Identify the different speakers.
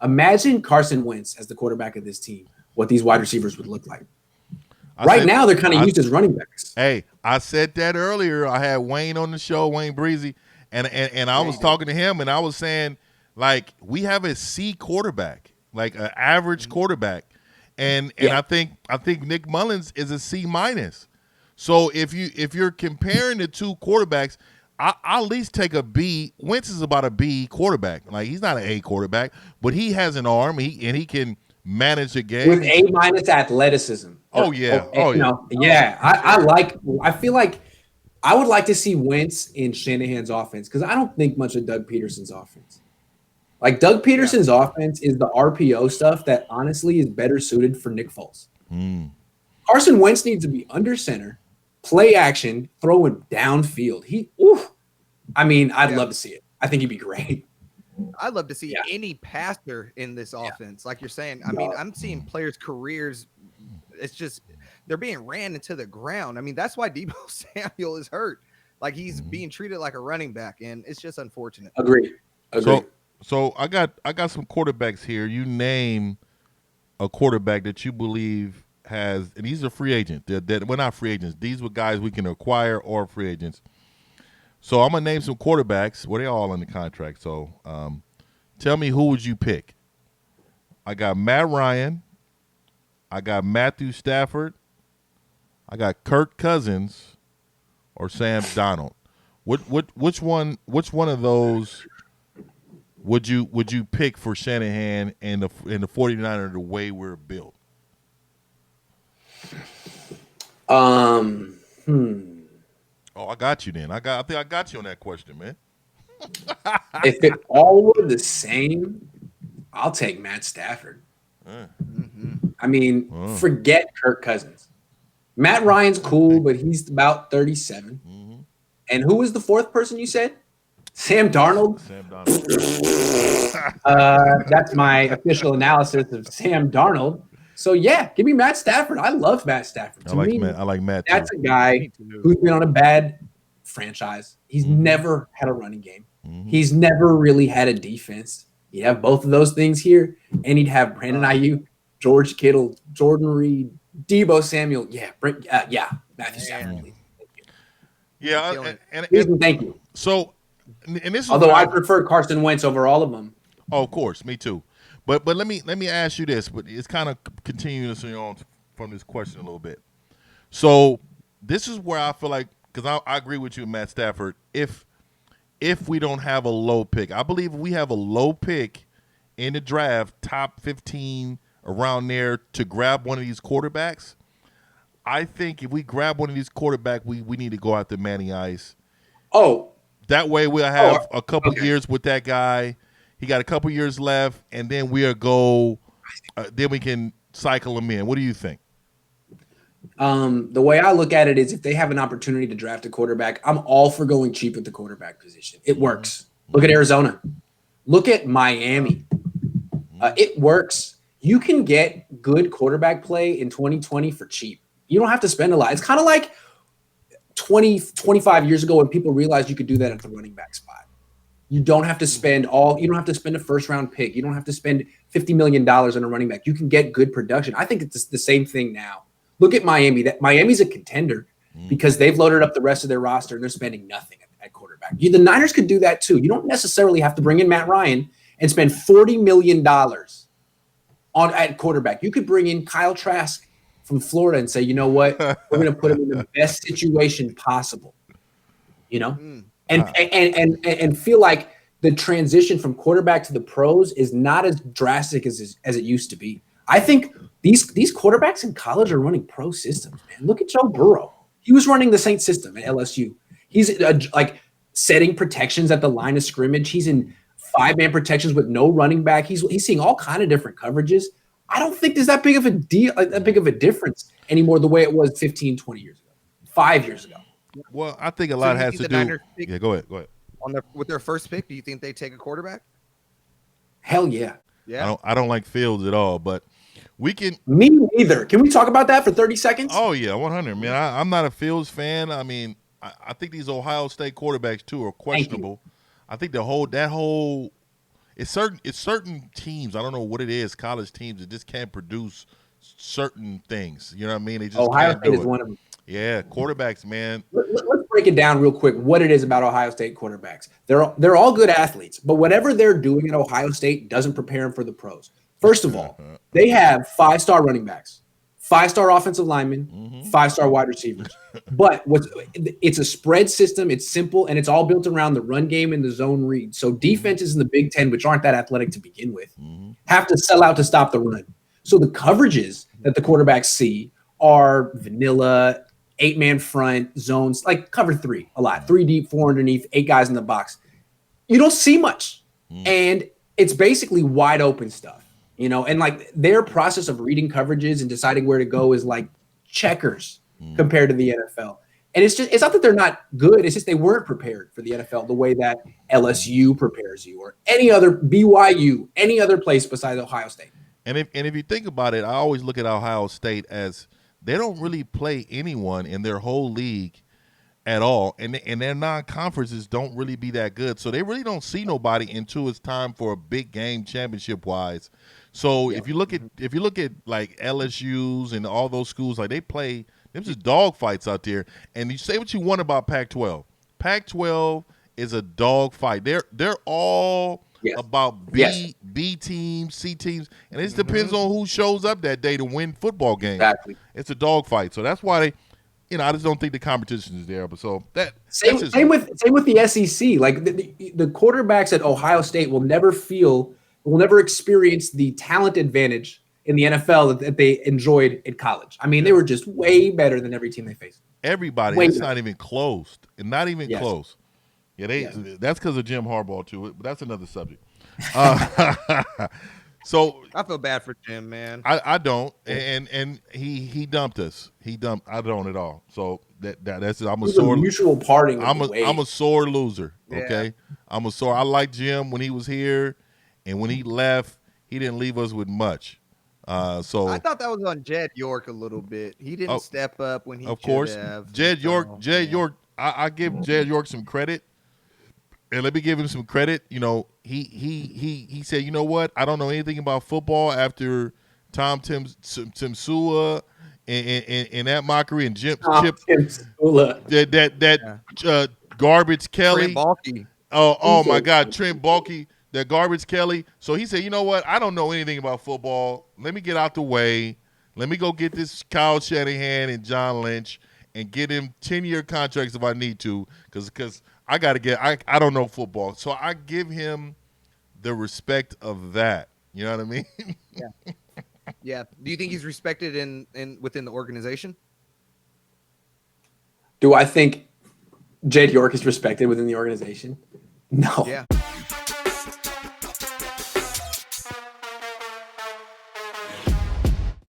Speaker 1: Imagine Carson Wentz as the quarterback of this team, what these wide receivers would look like. Now, they're kind of used as running backs.
Speaker 2: Hey, I said that earlier. I had Wayne on the show, Wayne Breezy, and I was talking to him, and I was saying, like, we have a C quarterback, like an average quarterback, and I think Nick Mullins is a C minus. So if you're comparing the two quarterbacks, I'll at least take a B. Wentz is about a B quarterback. Like, he's not an A quarterback, but he has an arm, and he can manage the game
Speaker 1: with A minus athleticism.
Speaker 2: Oh yeah.
Speaker 1: I feel like I would like to see Wentz in Shanahan's offense because I don't think much of Doug Peterson's offense. Like, Doug Peterson's offense is the RPO stuff that honestly is better suited for Nick Foles. Carson Wentz needs to be under center, play action, throw him downfield. I'd love to see it. I think he'd be great.
Speaker 3: I'd love to see any passer in this offense. Like you're saying, I mean, I'm seeing players' careers. It's just they're being ran into the ground. I mean, that's why Deebo Samuel is hurt. Like, he's being treated like a running back, and it's just unfortunate.
Speaker 1: Agreed.
Speaker 2: So I got some quarterbacks here. You name a quarterback that you believe has, and these are free agents. We're not free agents. These were guys we can acquire or free agents. So I'm gonna name some quarterbacks. Well, they're all in the contract. So tell me, who would you pick? I got Matt Ryan. I got Matthew Stafford. I got Kirk Cousins or Sam Darnold. Which one of those would you pick for Shanahan and the 49ers the way we're built?
Speaker 1: Oh,
Speaker 2: I got you then. I think I got you on that question, man.
Speaker 1: If it all were the same, I'll take Matt Stafford. I mean, forget Kirk Cousins. Matt Ryan's cool, but he's about 37. And who was the fourth person you said? Sam Darnold? That's my official analysis of Sam Darnold. So, yeah, give me Matt Stafford. I love Matt Stafford.
Speaker 2: I like Matt.
Speaker 1: That's a guy who's been on a bad franchise. He's never had a running game. He's never really had a defense. He'd have both of those things here, and he'd have Brandon Ayuk, George Kittle, Jordan Reed, Deebo Samuel. Matthew Stafford. Please. Thank you.
Speaker 2: So, and this is
Speaker 1: although I prefer Carson Wentz over all of them.
Speaker 2: Oh, of course, me too. But let me ask you this. But it's kind of continuing on from this question a little bit. So this is where I feel like, because I agree with you, Matt Stafford. If we don't have a low pick, I believe if we have a low pick in the draft, top 15 around there, to grab one of these quarterbacks, I think if we grab one of these quarterbacks, we need to go after Manny Ice.
Speaker 1: Oh.
Speaker 2: That way we'll have a couple years with that guy. He got a couple years left, and then then we can cycle him in. What do you think?
Speaker 1: The way I look at it is if they have an opportunity to draft a quarterback, I'm all for going cheap with the quarterback position. It works. Look at Arizona. Look at Miami. It works. You can get good quarterback play in 2020 for cheap. You don't have to spend a lot. It's kind of like 25 years ago when people realized you could do that at the running back spot. You don't have to spend a first round pick. You don't have to spend $50 million on a running back. You can get good production. I think it's the same thing now. Look at Miami. Miami's a contender because they've loaded up the rest of their roster and they're spending nothing at quarterback. The Niners could do that too. You don't necessarily have to bring in Matt Ryan and spend $40 million at quarterback. You could bring in Kyle Trask from Florida and say, you know what, we're going to put him in the best situation possible. And feel like the transition from quarterback to the pros is not as drastic as it used to be. I think these quarterbacks in college are running pro systems, man. Look at Joe Burrow. He was running the Saint system at LSU. He's setting protections at the line of scrimmage. He's in 5-man protections with no running back. He's seeing all kind of different coverages. I don't think there's that big of a deal, that big of a difference anymore the way it was 15, 20 years ago, 5 years ago.
Speaker 2: Well, I think a lot has to do. Yeah, go ahead.
Speaker 3: With their first pick, do you think they take a quarterback?
Speaker 1: Hell yeah.
Speaker 3: Yeah.
Speaker 2: I don't like Fields at all, but we can.
Speaker 1: Me neither. Can we talk about that for 30 seconds?
Speaker 2: Oh yeah, 100. Man, I'm not a Fields fan. I mean, I think these Ohio State quarterbacks too are questionable. I think that whole it's certain teams. I don't know what it is. College teams that just can't produce certain things. You know what I mean? They just
Speaker 1: Ohio
Speaker 2: can't
Speaker 1: State
Speaker 2: do
Speaker 1: is
Speaker 2: it.
Speaker 1: one of them.
Speaker 2: Yeah, quarterbacks, man.
Speaker 1: Let's break it down real quick. What it is about Ohio State quarterbacks? They're all good athletes, but whatever they're doing at Ohio State doesn't prepare them for the pros. First of all, they have 5-star running backs, 5-star offensive linemen, 5-star wide receivers. But it's a spread system. It's simple, and it's all built around the run game and the zone read. So defenses in the Big Ten, which aren't that athletic to begin with, have to sell out to stop the run. So the coverages that the quarterbacks see are vanilla, 8-man front, zones, like cover 3 a lot. 3 deep, 4 underneath, 8 guys in the box. You don't see much. And it's basically wide open stuff, and like their process of reading coverages and deciding where to go is like checkers compared to the NFL. And it's not that they're not good. It's just they weren't prepared for the NFL the way that LSU prepares you or any other BYU, any other place besides Ohio State.
Speaker 2: And if you think about it, I always look at Ohio State as they don't really play anyone in their whole league at all, and their non-conferences don't really be that good. So they really don't see nobody until it's time for a big game championship-wise. So if you look at like LSU's and all those schools, like they play, there's just dog fights out there. And you say what you want about Pac-12. Pac-12 is a dog fight. They're all about B teams, C teams, and it just depends on who shows up that day to win football games.
Speaker 1: Exactly.
Speaker 2: It's a dog fight. So that's why I just don't think the competition is there. But so
Speaker 1: same with the SEC. Like the quarterbacks at Ohio State will never experience the talent advantage in the NFL that they enjoyed in college. I mean, they were just way better than every team they faced.
Speaker 2: Everybody, it's not even close, and not even close. Yeah, that's because of Jim Harbaugh too. But that's another subject. So
Speaker 3: I feel bad for Jim, man.
Speaker 2: I don't, and he dumped us. I don't at all. So that's I'm a sore
Speaker 1: mutual parting.
Speaker 2: I'm a sore loser. Okay, I'm a sore. I like Jim when he was here, and when he left, he didn't leave us with much. So
Speaker 3: I thought that was on Jed York a little bit. He didn't step up when he
Speaker 2: of course
Speaker 3: have.
Speaker 2: Jed York. I give Jed York some credit. And let me give him some credit. He said, you know what? I don't know anything about football after Tom Timsula and that mockery and Chip that garbage Kelly.
Speaker 3: Trent Baalke.
Speaker 2: Oh my God, Trent Baalke, that garbage Kelly. So he said, you know what? I don't know anything about football. Let me get out the way. Let me go get this Kyle Shanahan and John Lynch and get him 10-year contracts if I need to, because I don't know football. So I give him the respect of that. You know what I mean?
Speaker 3: Yeah. Do you think he's respected in within the organization?
Speaker 1: Do I think Jed York is respected within the organization? No.
Speaker 3: Yeah.